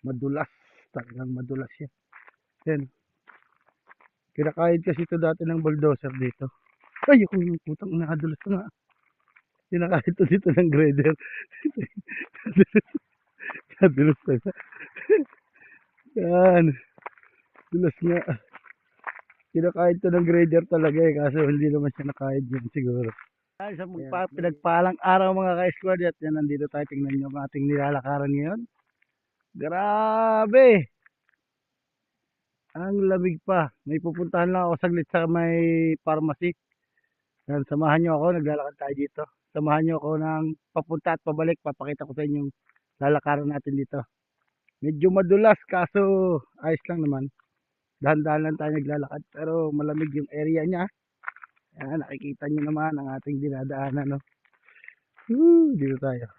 Madulas. Talagang madulas yan. Yan. Kinakahid kasi ito dati ng bulldozer dito. Ay, ako yung putang nakadulas na nga. Kinakahid to dito ng grader. Nadulas na. Yan. Dulas nga. Kinakahid to ng grader talaga eh. Kaso hindi naman siya nakahid yun siguro. Ay, sa pinagpalang araw mga ka-squad at yan, nandito tayo. Tingnan nyo ang ating nilalakaran ngayon. Grabe! Ang lamig pa. May pupuntahan lang ako saglit sa may pharmacy. Yan, samahan nyo ako. Naglalakad tayo dito. Samahan nyo ako ng papunta at pabalik. Papakita ko sa inyo yung lalakaran natin dito. Medyo madulas kaso ayos lang naman. Dahan-dahan lang tayo naglalakad. Pero malamig yung area niya. Yan, nakikita nyo naman ang ating dinadaanan. No? Dito tayo.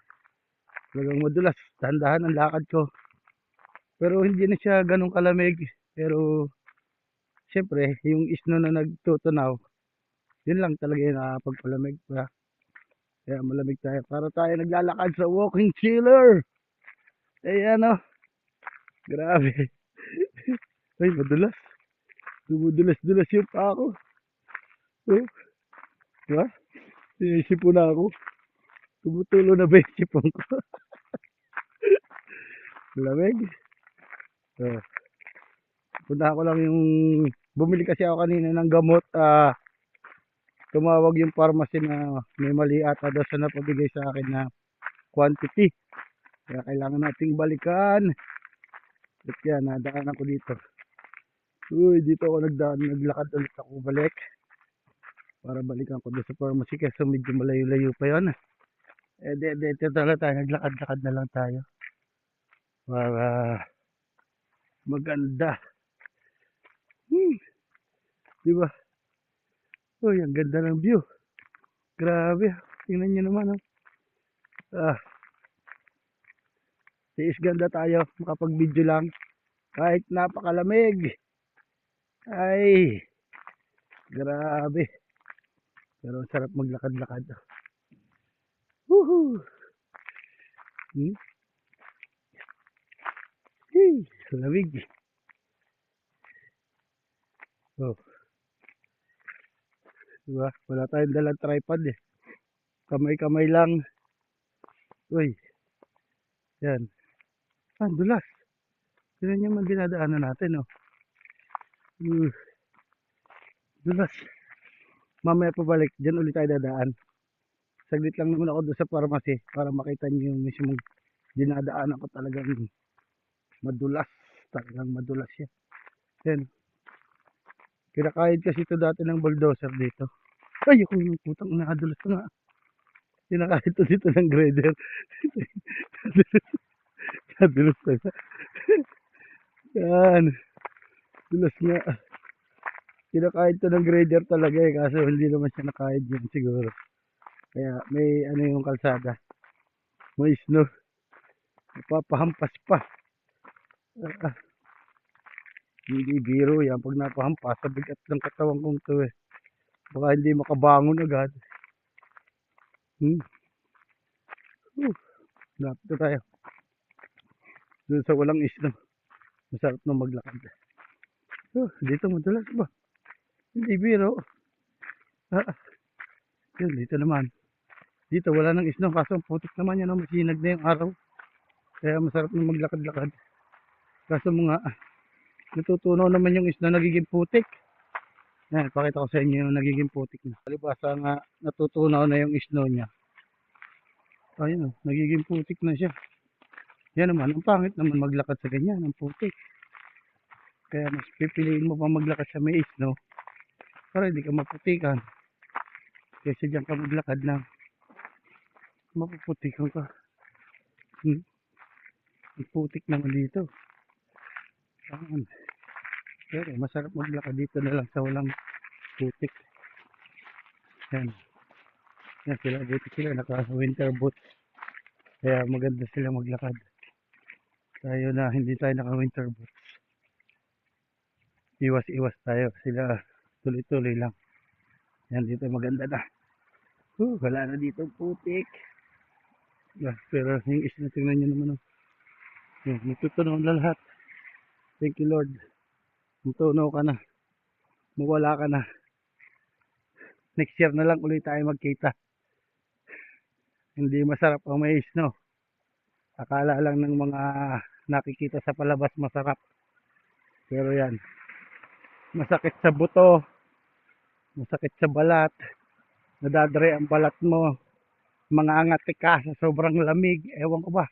Talagang madulas. Dahan-dahan ang lakad ko. Pero hindi na siya ganun kalamig. Pero siyempre, yung snow na nagtutunaw, yun lang talaga yung nakapagpalamig pa. Kaya malamig tayo. Para tayo naglalakad sa walking chiller. Ayan o. Grabe. Ay, madulas. Dumudulas-dulas yung pa ako. Oh, diba? Sinisipon na ako. Tumutulo na ba yung sipon ko? Malamig. Oh. Punta ko lang yung... Bumili kasi ako kanina ng gamot. Tumawag yung pharmacy na may mali ata daw sa napabigay sa akin na quantity. Kaya kailangan nating balikan. At yan, nadaanan ko dito. Uy, dito ako naglakad ulit ako balik. Para balikan ko doon sa pharmacy kasi medyo malayo-layo pa yun. Dito talaga tayo, naglakad-lakad na lang tayo. Para maganda. Diba? Uy, ang ganda ng view. Grabe. Tingnan nyo naman. Oh. Tiis ganda tayo. Makapag-video lang. Kahit napakalamig. Ay. Grabe. Pero sarap maglakad-lakad. Woohoo! Hey, lamig. Oh. Diba? Wala tayong dalang tripod eh. Kamay-kamay lang. Uy. Yan. Dulas. Tignan nyo man dinadaanan natin oh. Dulas. Mamaya pabalik. Diyan ulit tayo dadaan. Saglit lang naman ako doon sa pharmacy para makita nyo yung mismong dinadaanan ko talagang madulas. Talagang madulas yan. Yan. Kinakahid kasi ito dati ng bulldozer dito. Ay, ako yung putang nakadulas na nga. Kinakahid to dito ng grader. Nadulas na. Yan. Dulas nga. Kinakahid to ng grader talaga eh. Kaso hindi naman siya nakahid yun siguro. Kaya may ano yung kalsada. May snow. Napapahampas pa. Hindi biro yan. Pag napahampas, sa bigat ng katawan kong to eh. Baka hindi makabangon agad. Lapit na tayo. Doon sa walang snow. Masarap na maglakad. Dito madalas ba? Hindi biro. Yun, dito naman. Dito wala nang snow. Kaso putik naman yan. Masinag na yung araw. Kaya masarap na maglakad-lakad. Kaso mga natutunaw naman yung snow, nagiging putik. Yan, pakita ko sa inyo yung nagiging putik na. Palibasa nga natutunaw na yung snow niya. Ayun o, nagiging putik na siya. Yan naman, ang pangit naman maglakad sa ganyan, ang putik. Kaya mas pipiliin mo pa maglakad sa may snow para hindi ka maputikan. Kasi dyan ka maglakad na mapuputikan ka. Ang putik naman dito. Pero masarap maglakad dito na lang sa walang putik. Yan. Yan sila, buti sila naka winter boots. Kaya maganda sila maglakad. Tayo na hindi tayo naka winter boots. Iwas-iwas tayo. Sila tuloy-tuloy lang. Yan dito maganda na. Wala na dito putik. Pero yung isla tingnan nyo naman. Natutunaw na lahat. Thank you Lord. Natunaw ka na. Mawala ka na. Next year na lang ulit tayo magkita. Hindi masarap ang mais, no? Akala lang ng mga nakikita sa palabas masarap. Pero yan, masakit sa buto, masakit sa balat, nadadre ang balat mo, mga angati ka sa sobrang lamig, ewan ko ba.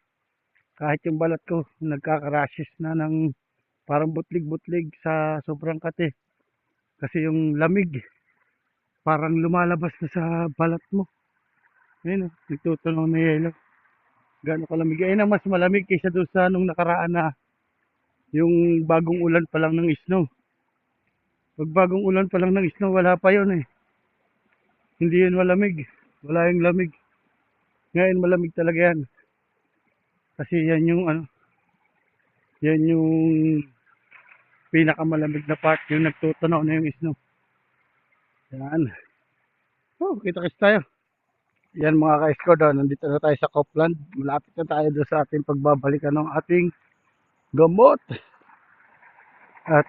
Kahit yung balat ko, nagkaka-rashes na ng parang butlig-butlig sa sobrang kate. Kasi yung lamig, parang lumalabas na sa balat mo. Ayun, nagtutunaw na yelo. Gano'n kalamig. Ayun ang mas malamig kaysa doon sa nung nakaraan na yung bagong ulan pa lang ng snow. Pag bagong ulan pa lang ng snow, wala pa yun eh. Hindi yun malamig. Wala yung lamig. Ngayon malamig talaga yan. Kasi yan yung ano, yan yung pinakamalamig na part, yung nagtutunaw na yung snow. Yan. Oh, kita-kits tayo. Yan mga ka-esko doon, nandito na tayo sa Copland. Malapit na tayo doon sa ating pagbabalikan ng ating gamot. At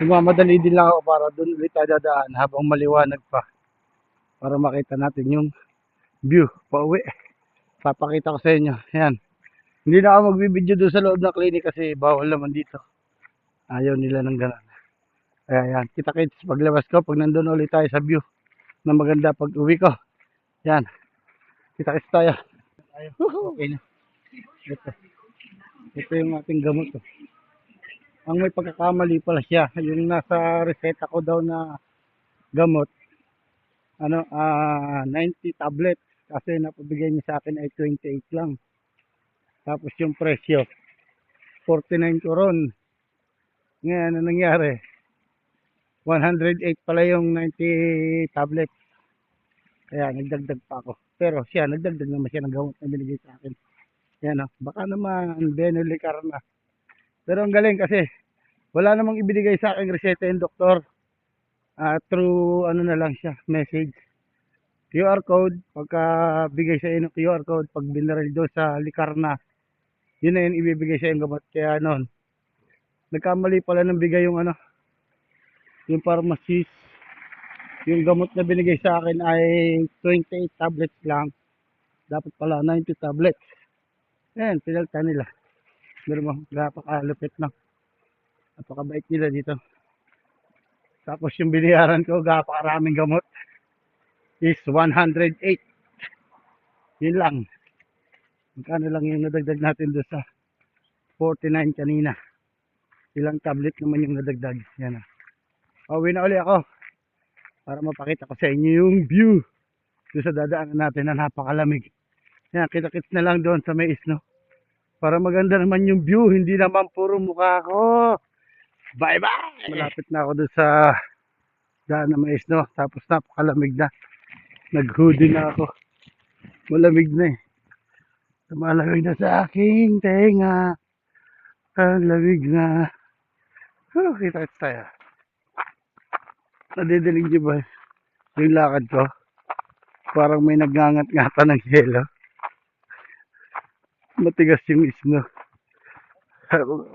nagmamadali din lang ako para doon ulit tayo dadaan habang maliwanag pa. Para makita natin yung view pauwi. Papakita ko sa inyo. Yan. Hindi na ako magbibideo doon sa loob ng clinic kasi bawal naman dito. Ayaw nila ng gano'n. Kaya yan. Kita-kits paglabas ko pag nandun ulit tayo sa view na maganda pag uwi ko. Yan. Kita-kits tayo. Okay na. Ito yung ating gamot. Oh. Ang may pagkakamali pala siya. Yung nasa reseta ko daw na gamot. 90 tablets. Kasi napabigay niya sa akin ay 28 lang. Tapos yung presyo, 49 koron. Ngayon, ano nangyari? 108 pala yung 90 tablets. Kaya nagdagdag pa ako. Pero siya, nagdagdag naman siya ng gamot na binigay sa akin. Yan o, baka naman Benelicar na. Pero ang galing kasi, wala namang ibinigay sa akin reseta yung doktor. Through ano na lang siya, message. QR code, pagka bigay sa inyo ng QR code, pag binaril doon sa Licarna, yun na yun ibibigay sa yung gamot. Kaya noon, nagkamali pala ng bigay yung ano, yung pharmacist. Yung gamot na binigay sa akin ay 28 tablets lang. Dapat pala 90 tablets. Ayan, pinalta nila. Pero mo, napakalupit na. Napakabait nila dito. Tapos yung binayaran ko, napakaraming gamot is 108. Yun lang. Magkano lang yung nadagdag natin doon sa 49 kanina. Ilang tablet naman yung nadagdag. Yan na. Pauwi na uli ako. Para mapakita ko sa inyo yung view. Doon sa dadaanan natin na napakalamig. Yan, kita-kits na lang doon sa may isno. Para maganda naman yung view. Hindi naman puro mukha ko. Bye-bye! Malapit na ako doon sa daan na may isno. Tapos napakalamig na. Nag-hoodie na ako. Malamig na eh. Malamig na sa aking tenga. Ang lamig na. Kita-kits tayo. Nadidinig niyo ba yung lakad ko? Parang may nagngangat-ngata ng yelo. Matigas yung isno.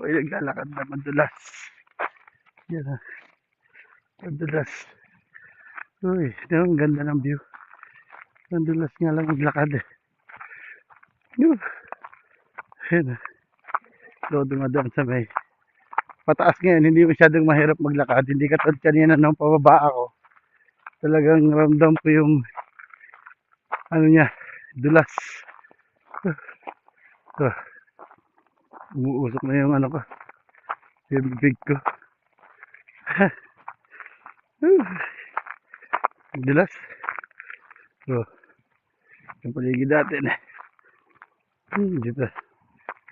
May naglalakad na madulas. Yan na. Madulas. Uy, ang ganda ng view. Madulas nga lang maglakad eh. Yan na. So, dumadaan sa may pataas ngayon, hindi masyadong mahirap maglakad. Hindi katulad kanina nung pababa ako. Talagang ramdam ko yung ano niya, dulas. Umuusok na yung ano ko. Yung bibig ko. Dulas. So, yung paligid natin. Dito.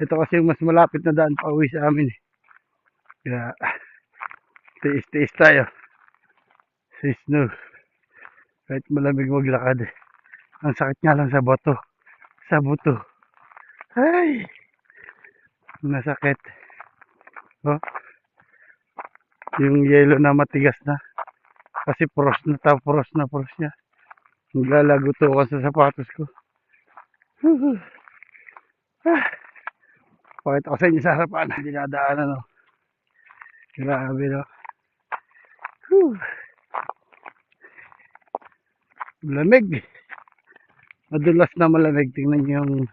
Ito kasi yung mas malapit na daan pa uwi sa amin. Kaya, tiis-tiis tayo. Sa snow. Kahit malamig maglakad. Ang sakit nga lang sa buto. Sa buto. Ay! Nasakit. Oh. Yung yelo na matigas na. Kasi poros na poros niya. Naglalago to sa sapatos ko. Pakita ko sa inyo sa harapan. Dinadaanan, no. Grabe, no. Whew. Lamig. Madulas na malamig. Tingnan nyo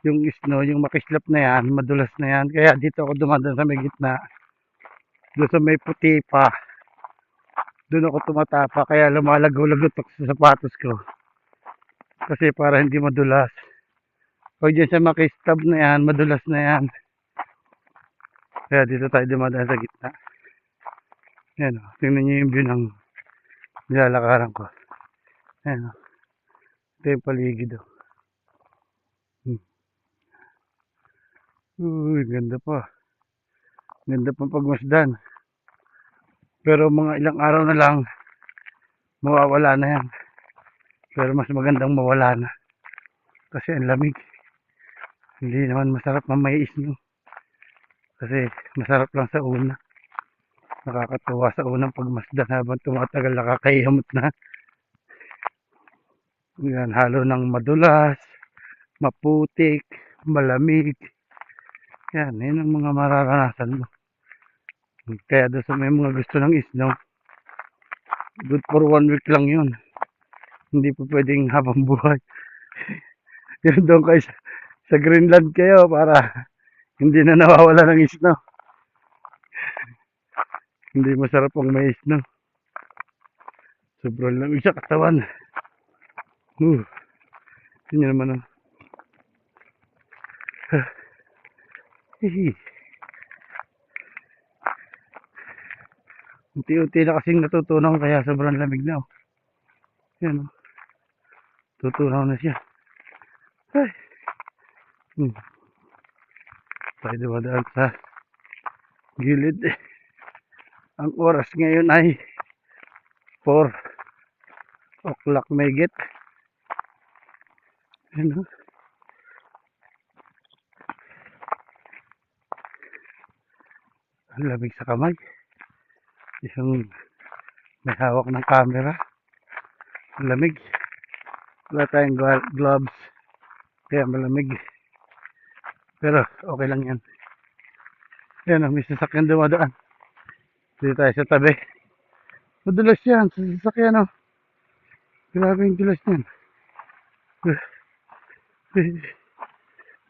yung snow, yung makislap na yan. Madulas na yan. Kaya dito ako dumadaan sa may gitna. Doon sa may puti pa. Doon ako tumatapa. Kaya lumalago-lagot ako sa sapatos ko. Kasi para hindi madulas. Pag dyan sa makistab na yan, madulas na yan. Kaya dito tayo dumadaan sa gitna. Yan, o. Tingnan nyo yung view ng nilalakaran ko. Yan, o. Ito yung paligid, o. Uy, ganda pa. Ganda pang pagmasdan. Pero mga ilang araw na lang, mawawala na yan. Pero mas magandang mawala na. Kasi ang lamig. Hindi naman masarap mamais nyo. Kasi masarap lang sa una. Nakakatuwa sa unang pagmasdan habang tumatagal nakakahiyamot na. Yan, halo ng madulas, maputik, malamig. Yan, yun ang mga mararanasan mo. Kaya doon sa may mga gusto ng snow, good for 1 week lang yun. Hindi po pwedeng habang buhay. Yun doon kayo sa Greenland kayo para hindi na nawawala ng snow. Hindi masarap ang may snow. Sobrang lamig sa katawan. Yun naman ang unti-unti na kasing natutunaw kaya sobrang lamig na. Yan, oh. Tutunaw na siya. Ay. Tayo dumadaan sa gilid. Ang oras ngayon ay 4 o'clock mahigit. Yan, oh. Ang lamig sa kamay. Isang may hawak ng camera. Ang lamig. Wala tayong gloves. Kaya malamig. Pero okay lang yan. Yan, may sasakyan dumadaan. Dito tayo sa tabi. Madulas yan sa sasakyan, oh. Grabe yung dulas yan.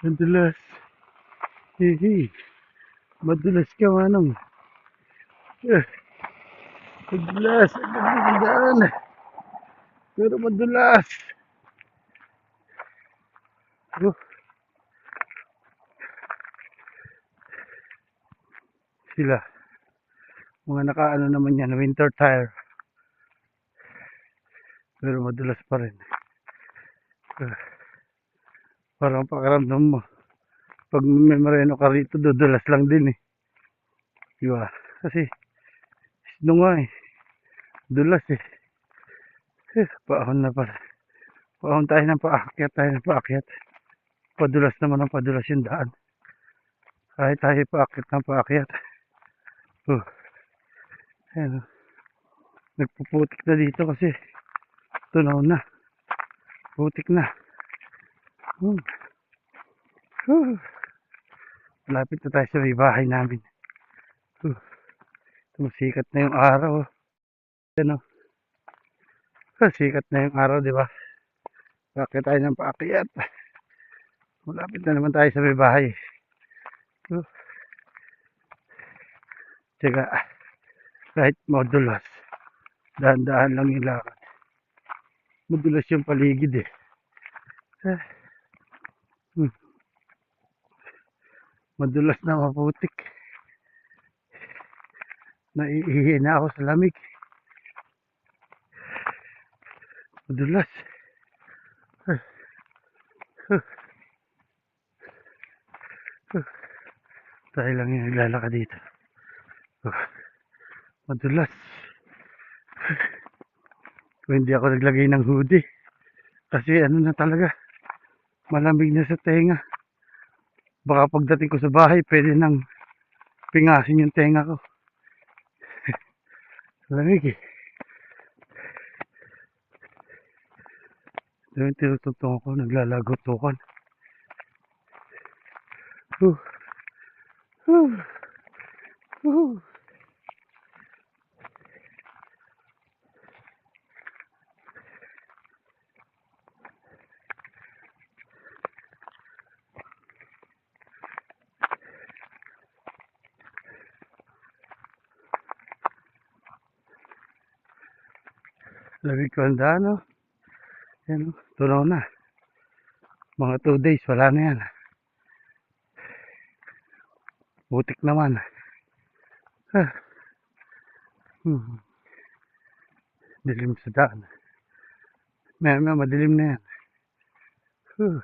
Madulas. Hihi. Madulas ka, manong. Madulas. Ang daan. Pero madulas. Sila. Mga nakaano naman yan. Winter tire. Pero madulas pa rin. Parang pakiramdam mo. Pag may mareno ka rito, dudulas lang din, eh. Diba? Kasi snow nga, eh. Dulas, eh. Paahon na pala. Paahon tayo ng paakyat. Padulas naman ang padulas yung daan. Kahit tayo paakyat ng paakyat. Ayan, nagpuputik na dito kasi tunaw na. Putik na. Malapit na tayo sa may bahay namin. Sikat na yung araw. Ano? Sikat na yung araw, di ba? Bakit tayo ng paakyat? Malapit na naman tayo sa may bahay. Tsaka, kahit madulas, dahan-dahan lang yung lakad. Madulas yung paligid, eh. Madulas na maputik. Naiihi na ako sa lamig. Madulas. Tayo lang yung naglalakad dito. Madulas. Kung hindi ako naglagay ng hoodie. Kasi ano na talaga. Malamig na sa tenga. Baka pagdating ko sa bahay, pwede nang pingasin yung tenga ko. Lamig, eh. Ito yung tinutuntong ko, naglalagotokan. Huh. Huh. Huh. Lamig ko ang daan, no? Yan, no? Tunaw na. Mga 2 days, wala na yan. Butik naman. Ah. Dilim sa daan. Maya madilim na yan. Huh.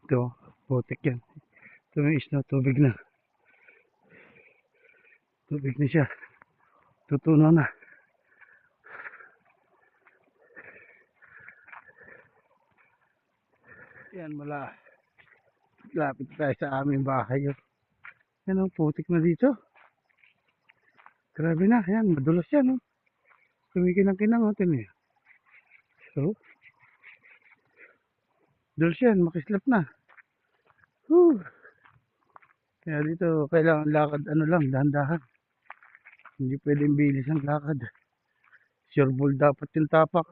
Ito, butik yan. Ito yung isna, tubig na. Tubig na siya. Tutunaw na. Yan, lapit tayo sa aming bahay. Yan ang putik na dito. Grabe na, yan, madulas yan. Oh. Kumikinang-kinang natin eh. So, dulas yan, makislap na. Whew. Kaya dito, kailangan lakad, dahan-dahan. Hindi pwedeng bilis ang lakad. Sure ball dapat yung tapak.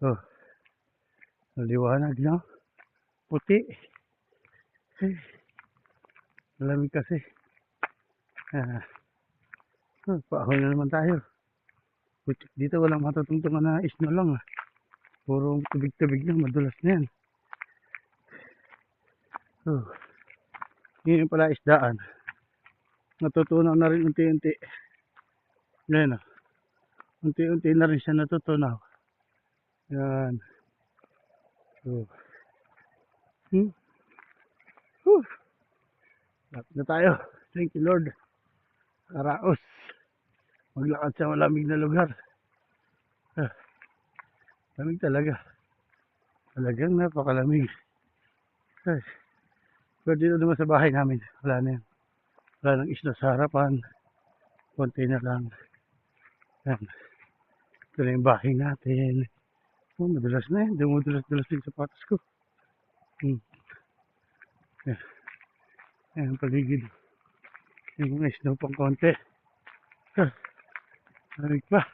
Oh, maliwanag, no? Puti. Ay, malamig kasi. Paahon na naman tayo. Putik dito, walang matutungtungan na isno lang. Puro tubig-tubig na, madulas na yan. Oh. Yun pala isdaan. Natutunaw na rin unti-unti. Yan, unti-unti na rin siya natutunaw. Yan. So, lapit na tayo. Thank you, Lord. Karaos. Maglakad sa malamig na lugar. Lamig talaga. Talagang napakalamig. Pero dito naman sa bahay namin, wala na yan. Wala nang isla sa harapan. Konti na lang. Yan. Ito na yung bahay natin. Oh, madulas na yan. Dumudulas-dulas yung sapatos ko. Yan. Yan ang paligid. Yung mga snow pang konti. Lamig pa.